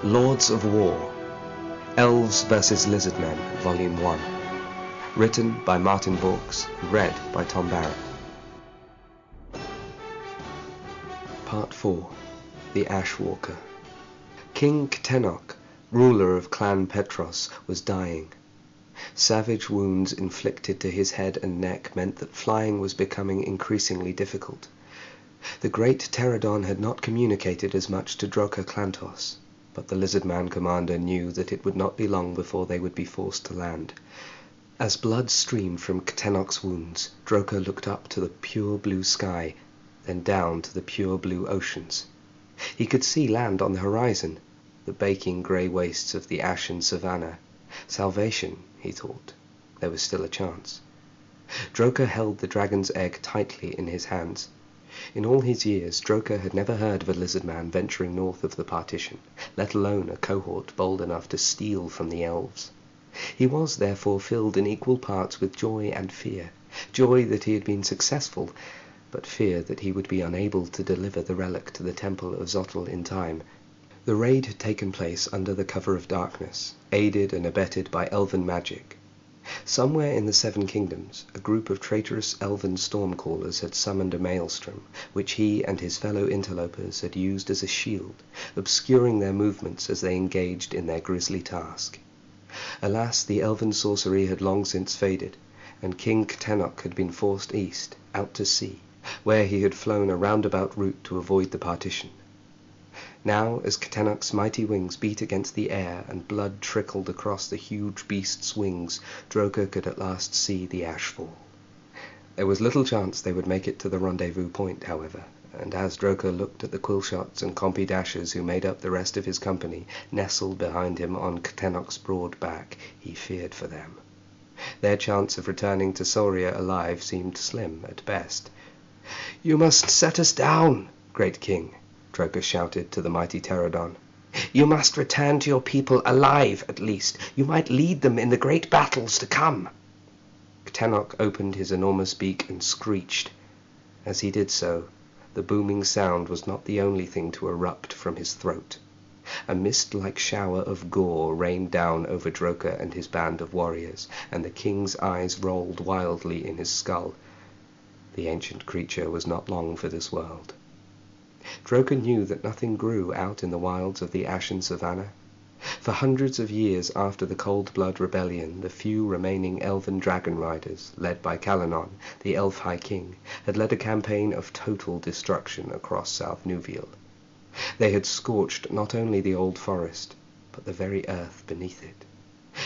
Lords of War, Elves vs. Lizardmen, Volume 1. Written by Martin Vaux and read by Tom Barratt. Part 4. The Ashwalker. King Ctenok, ruler of Clan Petros, was dying. Savage wounds inflicted to his head and neck meant that flying was becoming increasingly difficult. The great Pterodon had not communicated as much to Droka Clantos, but the Lizardman commander knew that it would not be long before they would be forced to land. As blood streamed from Ctenok's wounds, Droka looked up to the pure blue sky, then down to the pure blue oceans. He could see land on the horizon, the baking grey wastes of the ashen savannah. Salvation, he thought. There was still a chance. Droka held the dragon's egg tightly in his hands. In all his years, Droka had never heard of a lizardman venturing north of the partition, let alone a cohort bold enough to steal from the elves. He was, therefore, filled in equal parts with joy and fear. Joy that he had been successful, but fear that he would be unable to deliver the relic to the temple of Xotl in time. The raid had taken place under the cover of darkness, aided and abetted by elven magic. Somewhere in the Seven Kingdoms, a group of traitorous elven stormcallers had summoned a maelstrom, which he and his fellow interlopers had used as a shield, obscuring their movements as they engaged in their grisly task. Alas, the elven sorcery had long since faded, and King Ctenok had been forced east, out to sea, where he had flown a roundabout route to avoid the partition. Now, as Ctenok's mighty wings beat against the air and blood trickled across the huge beast's wings, Droka could at last see the ash fall. There was little chance they would make it to the rendezvous point, however, and as Droka looked at the quillshots and compy dashers who made up the rest of his company, nestled behind him on Ctenok's broad back, he feared for them. Their chance of returning to Soria alive seemed slim at best. "You must set us down, great king," Droka shouted to the mighty Pterodon. "You must return to your people alive, at least. You might lead them in the great battles to come." Ctenok opened his enormous beak and screeched. As he did so, the booming sound was not the only thing to erupt from his throat. A mist-like shower of gore rained down over Droka and his band of warriors, and the king's eyes rolled wildly in his skull. The ancient creature was not long for this world. Droka knew that nothing grew out in the wilds of the ashen savannah. For hundreds of years after the Cold Blood Rebellion, the few remaining elven dragon riders, led by Calanon, the elf high king, had led a campaign of total destruction across South Nuviel. They had scorched not only the old forest, but the very earth beneath it,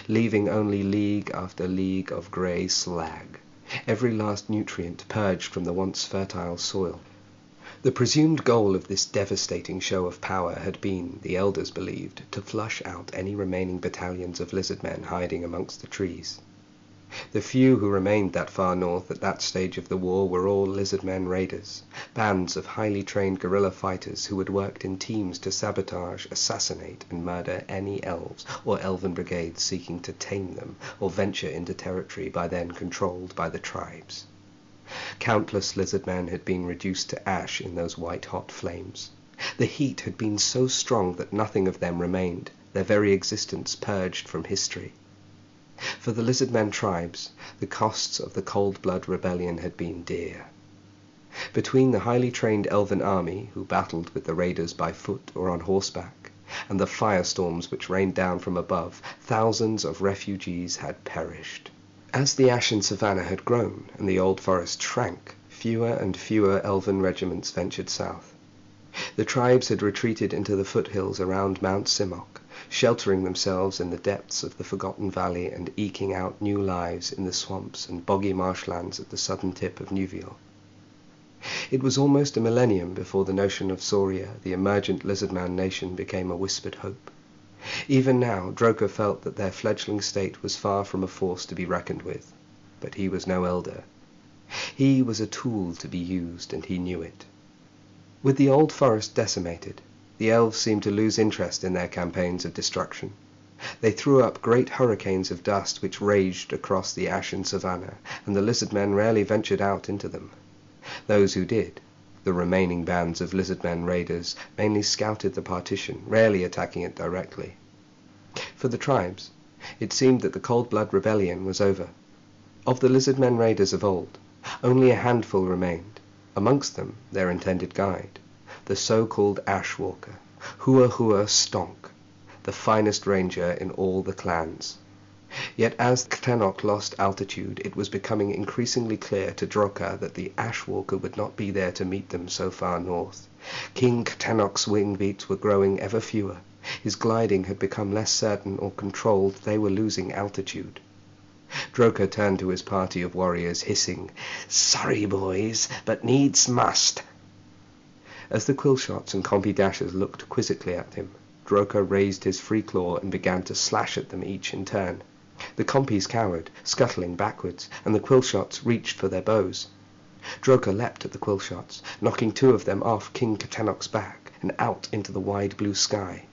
leaving only league after league of grey slag, every last nutrient purged from the once fertile soil. The presumed goal of this devastating show of power had been, the elders believed, to flush out any remaining battalions of lizardmen hiding amongst the trees. The few who remained that far north at that stage of the war were all lizardmen raiders, bands of highly trained guerrilla fighters who had worked in teams to sabotage, assassinate, and murder any elves or elven brigades seeking to tame them or venture into territory by then controlled by the tribes. Countless lizardmen had been reduced to ash in those white-hot flames. The heat had been so strong that nothing of them remained, their very existence purged from history. For the lizardmen tribes, the costs of the Cold Blood Rebellion had been dear. Between the highly trained elven army, who battled with the raiders by foot or on horseback, and the firestorms which rained down from above, thousands of refugees had perished. As the ashen savannah had grown and the old forest shrank, fewer and fewer elven regiments ventured south. The tribes had retreated into the foothills around Mount Simok, sheltering themselves in the depths of the Forgotten Valley and eking out new lives in the swamps and boggy marshlands at the southern tip of Nuviel. It was almost a millennium before the notion of Soria, the emergent lizardman nation, became a whispered hope. Even now, Droka felt that their fledgling state was far from a force to be reckoned with, but he was no elder. He was a tool to be used, and he knew it. With the old forest decimated, the elves seemed to lose interest in their campaigns of destruction. They threw up great hurricanes of dust which raged across the ashen savannah, and the lizardmen rarely ventured out into them. Those who did, The remaining bands of Lizardmen raiders mainly scouted the partition, rarely attacking it directly. For the tribes, it seemed that the Cold Blood Rebellion was over. Of the Lizardmen raiders of old, only a handful remained, amongst them their intended guide, the so-called Ashwalker, Hua Hua Stonk, the finest ranger in all the clans. Yet as Ctenok lost altitude, it was becoming increasingly clear to Droka that the Ashwalker would not be there to meet them so far north. King Ctenok's wing beats were growing ever fewer. His gliding had become less certain or controlled. They were losing altitude. Droka turned to his party of warriors, hissing, "Sorry, boys, but needs must." As the Quillshots and Compy Dashers looked quizzically at him, Droka raised his free claw and began to slash at them each in turn. The Compies cowered, scuttling backwards, and the Quillshots reached for their bows. Droka leapt at the Quillshots, knocking 2 of them off King Ctenok's back and out into the wide blue sky.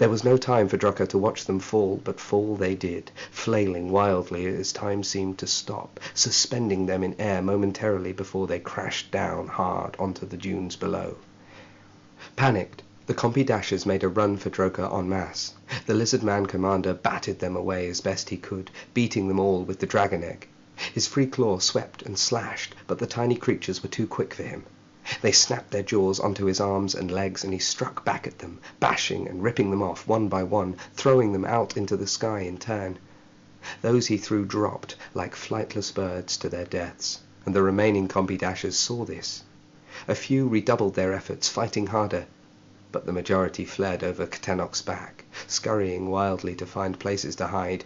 There was no time for Droka to watch them fall, but fall they did, flailing wildly as time seemed to stop, suspending them in air momentarily before they crashed down hard onto the dunes below. Panicked, the Compy Dashers made a run for Droka en masse. The Lizardman commander batted them away as best he could, beating them all with the dragon egg. His free claw swept and slashed, but the tiny creatures were too quick for him. They snapped their jaws onto his arms and legs, and he struck back at them, bashing and ripping them off one by one, throwing them out into the sky in turn. Those he threw dropped, like flightless birds, to their deaths, and the remaining Compy Dashers saw this. A few redoubled their efforts, fighting harder, but the majority fled over Ctenok's back, scurrying wildly to find places to hide.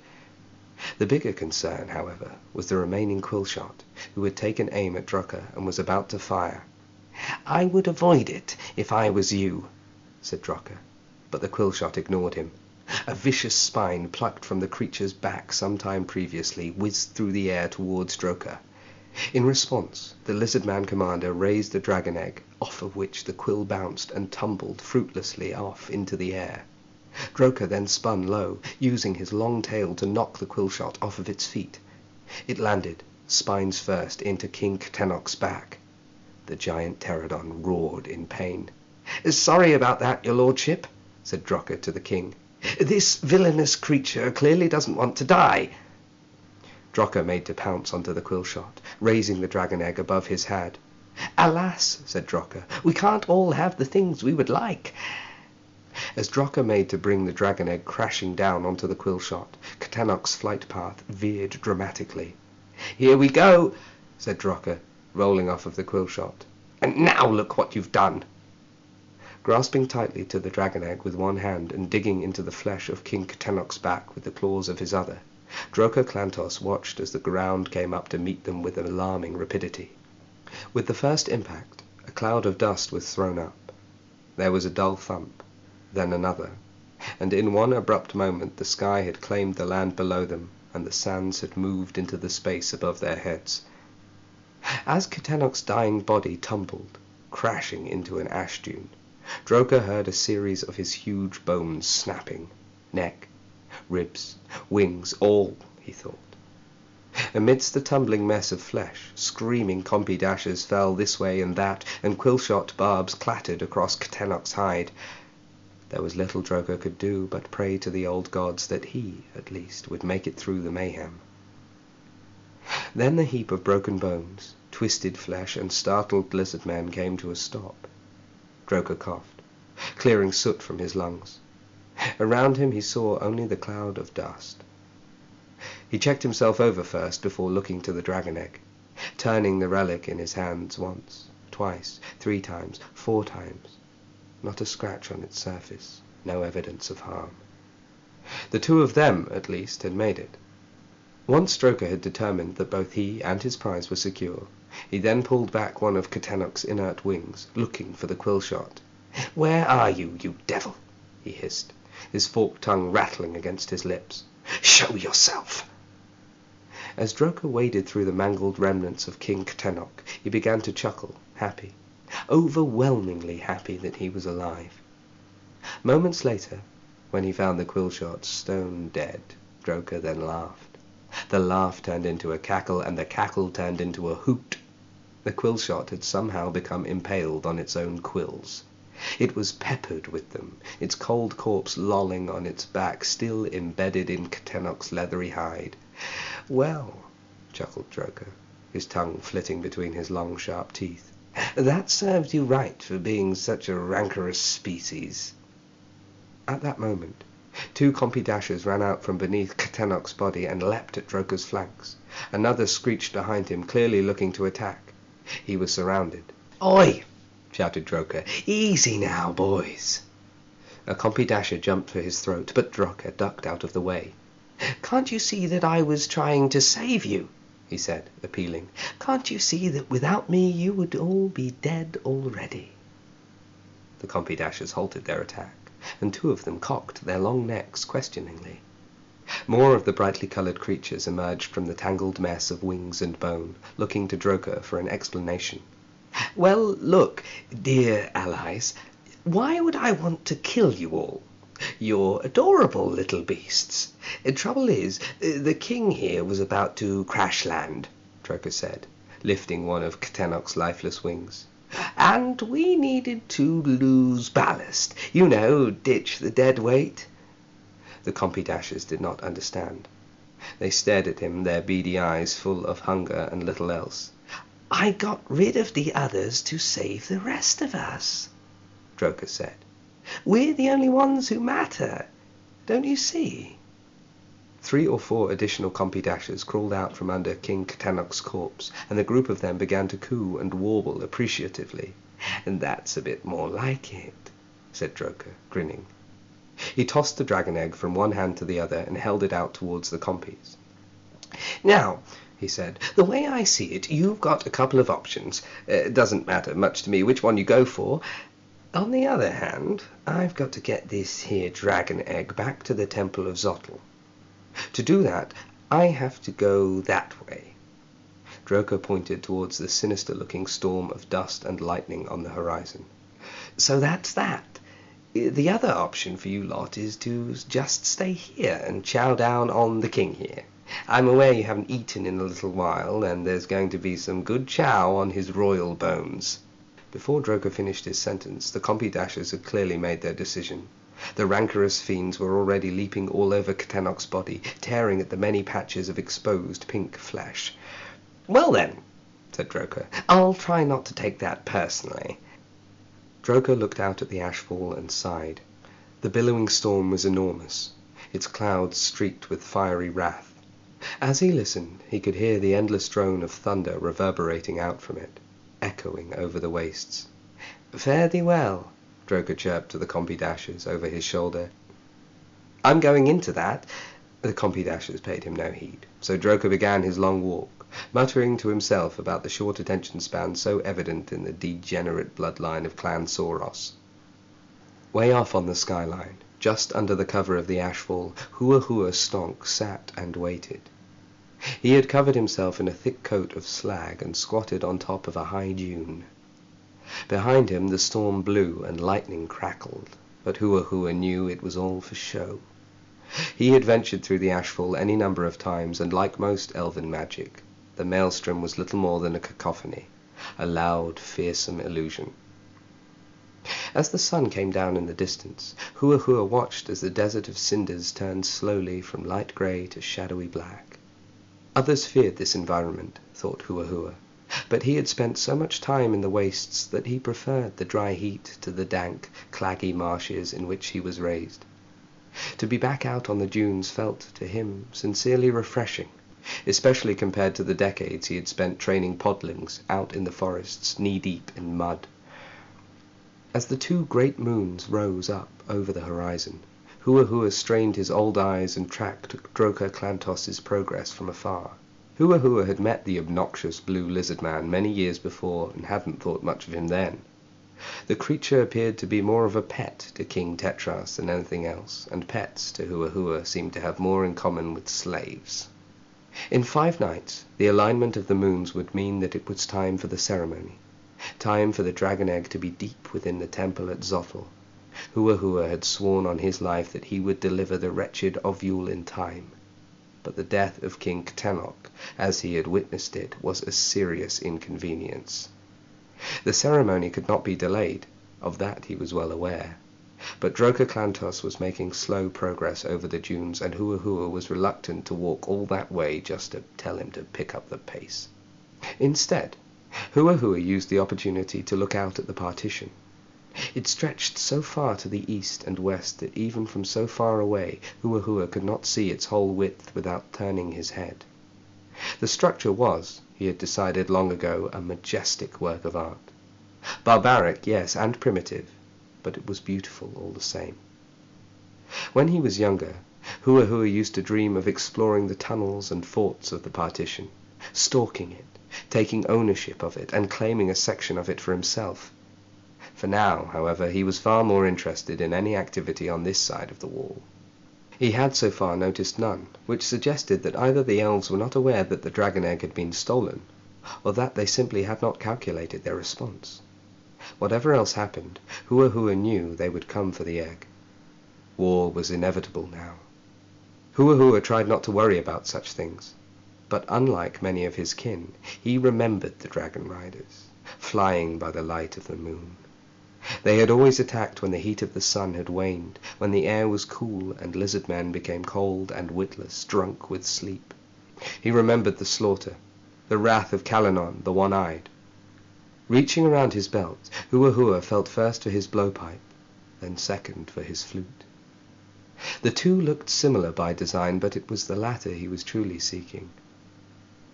The bigger concern, however, was the remaining Quillshot, who had taken aim at Droka and was about to fire. "I would avoid it if I was you," said Droka, but the Quillshot ignored him. A vicious spine plucked from the creature's back some time previously whizzed through the air towards Droka. In response, the Lizardman commander raised the dragon egg, off of which the quill bounced and tumbled fruitlessly off into the air. Droka then spun low, using his long tail to knock the Quillshot off of its feet. It landed, spines first, into King Ctenok's back. The giant pterodon roared in pain. "Sorry about that, your lordship," said Droka to the king. "This villainous creature clearly doesn't want to die." Droka made to pounce onto the Quillshot, raising the dragon egg above his head. "Alas," said Droka, "we can't all have the things we would like." As Droka made to bring the dragon egg crashing down onto the Quillshot, Ctenok's flight path veered dramatically. "Here we go," said Droka, rolling off of the Quillshot. "And now look what you've done." Grasping tightly to the dragon egg with one hand and digging into the flesh of King Ctenok's back with the claws of his other, Droka Clantos watched as the ground came up to meet them with alarming rapidity. With the first impact, a cloud of dust was thrown up. There was a dull thump, then another, and in one abrupt moment the sky had claimed the land below them, and the sands had moved into the space above their heads. As Ctenok's dying body tumbled, crashing into an ash dune, Droka heard a series of his huge bones snapping. Neck, ribs, wings, all, he thought. Amidst the tumbling mess of flesh, screaming Compy Dashers fell this way and that, and Quillshot barbs clattered across Ctenok's hide. There was little Droka could do but pray to the old gods that he, at least, would make it through the mayhem. Then the heap of broken bones, twisted flesh, and startled lizardmen came to a stop. Droka coughed, clearing soot from his lungs. Around him he saw only the cloud of dust. He checked himself over first before looking to the dragon egg, turning the relic in his hands once, twice, 3 times, 4 times. Not a scratch on its surface, no evidence of harm. The 2 of them, at least, had made it. Once Droka had determined that both he and his prize were secure, he then pulled back one of Ctenok's inert wings, looking for the Quillshot. "Where are you, you devil?" he hissed, his forked tongue rattling against his lips. "Show yourself!" As Droka waded through the mangled remnants of King Ctenok, he began to chuckle, happy, overwhelmingly happy that he was alive. Moments later, when he found the Quillshot stone dead, Droka then laughed. The laugh turned into a cackle, and the cackle turned into a hoot. The quill shot had somehow become impaled on its own quills. It was peppered with them, its cold corpse lolling on its back, still embedded in Ctenoc's leathery hide. "Well," chuckled Droker, his tongue flitting between his long, sharp teeth, "that serves you right for being such a rancorous species." At that moment, two compy-dashers ran out from beneath Ctenoc's body and leapt at Droker's flanks. Another screeched behind him, clearly looking to attack. He was surrounded. "Oi!" shouted Droker. "Easy now, boys." A compy-dasher jumped for his throat, but Droker ducked out of the way. "Can't you see that I was trying to save you?" he said, appealing. "Can't you see that without me you would all be dead already?" The compy-dashers halted their attack, and two of them cocked their long necks questioningly. More of the brightly coloured creatures emerged from the tangled mess of wings and bone, looking to Droker for an explanation. "Well, look, dear allies, why would I want to kill you all? You're adorable little beasts. Trouble is, the king here was about to crash land," Droker said, lifting one of Ctenoc's lifeless wings. "And we needed to lose ballast. You know, ditch the dead weight." The compy-dashers did not understand. They stared at him, their beady eyes full of hunger and little else. "I got rid of the others to save the rest of us," Droker said. "We're the only ones who matter. Don't you see?" 3 or 4 additional compy-dashers crawled out from under King Ctenoc's corpse, and the group of them began to coo and warble appreciatively. "That's a bit more like it," said Droker, grinning. He tossed the dragon egg from one hand to the other and held it out towards the compies. "Now," he said, "the way I see it, you've got a couple of options. It doesn't matter much to me which one you go for. On the other hand, I've got to get this here dragon egg back to the Temple of Zotl. To do that, I have to go that way." Droker pointed towards the sinister-looking storm of dust and lightning on the horizon. "So that's that. The other option for you lot is to just stay here and chow down on the king here. I'm aware you haven't eaten in a little while, and there's going to be some good chow on his royal bones." Before Droker finished his sentence, the compy-dashers had clearly made their decision. The rancorous fiends were already leaping all over Ctenoc's body, tearing at the many patches of exposed pink flesh. "Well then," said Droker, "I'll try not to take that personally." Droker looked out at the ashfall and sighed. The billowing storm was enormous, its clouds streaked with fiery wrath. As he listened, he could hear the endless drone of thunder reverberating out from it, echoing over the wastes. "Fare thee well," Droker chirped to the compy-dashers over his shoulder. "I'm going into that." The compy-dashers paid him no heed, so Droker began his long walk, muttering to himself about the short attention span so evident in the degenerate bloodline of Clan Soros. Way off on the skyline, just under the cover of the ashfall, Hua Stonk sat and waited. He had covered himself in a thick coat of slag and squatted on top of a high dune. Behind him the storm blew and lightning crackled, but Hua knew it was all for show. He had ventured through the ashfall any number of times, and like most elven magic, the maelstrom was little more than a cacophony, a loud, fearsome illusion. As the sun came down in the distance, Hua watched as the desert of cinders turned slowly from light grey to shadowy black. Others feared this environment, thought Hua, but he had spent so much time in the wastes that he preferred the dry heat to the dank, claggy marshes in which he was raised. To be back out on the dunes felt, to him, sincerely refreshing, especially compared to the decades he had spent training podlings out in the forests, knee-deep in mud. As the 2 great moons rose up over the horizon, Hua strained his old eyes and tracked Droker Klantos's progress from afar. Hua had met the obnoxious blue Lizardman many years before and hadn't thought much of him then. The creature appeared to be more of a pet to King Tetras than anything else, and pets to Hua seemed to have more in common with slaves. In 5 nights, the alignment of the moons would mean that it was time for the ceremony, time for the dragon egg to be deep within the temple at Zotl. Hua had sworn on his life that he would deliver the wretched ovule in time. but the death of King Tenok, as he had witnessed it, was a serious inconvenience. The ceremony could not be delayed, of that he was well aware, but Drokaklantos was making slow progress over the dunes, and Huahua was reluctant to walk all that way just to tell him to pick up the pace. Instead, Huahua used the opportunity to look out at the partition. It stretched so far to the east and west that even from so far away Huahua could not see its whole width without turning his head. The structure was, he had decided long ago, a majestic work of art. Barbaric, yes, and primitive, but it was beautiful all the same. When he was younger, Huahua used to dream of exploring the tunnels and forts of the partition, stalking it, taking ownership of it, and claiming a section of it for himself. For now, however, he was far more interested in any activity on this side of the wall. He had so far noticed none, which suggested that either the elves were not aware that the dragon egg had been stolen, or that they simply had not calculated their response. Whatever else happened, Huahua knew they would come for the egg. War was inevitable now. Huahua tried not to worry about such things, but unlike many of his kin, he remembered the dragon riders, flying by the light of the moon. They had always attacked when the heat of the sun had waned, when the air was cool and lizardmen became cold and witless, drunk with sleep. He remembered the slaughter, the wrath of Kalanon, the one-eyed. Reaching around his belt, Huahua felt first for his blowpipe, then second for his flute. The two looked similar by design, but it was the latter he was truly seeking.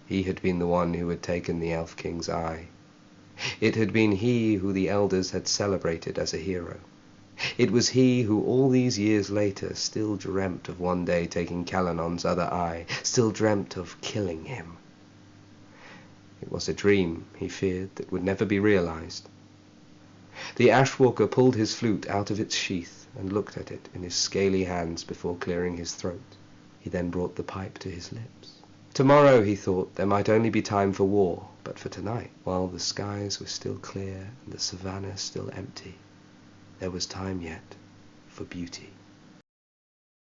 He had been the one who had taken the Elf King's eye. It had been he who the elders had celebrated as a hero. It was he who all these years later still dreamt of one day taking Kalanon's other eye, still dreamt of killing him. It was a dream, he feared, that would never be realized. The Ashwalker pulled his flute out of its sheath and looked at it in his scaly hands before clearing his throat. He then brought the pipe to his lips. Tomorrow, he thought, there might only be time for war, but for tonight, while the skies were still clear and the savannah still empty, there was time yet for beauty.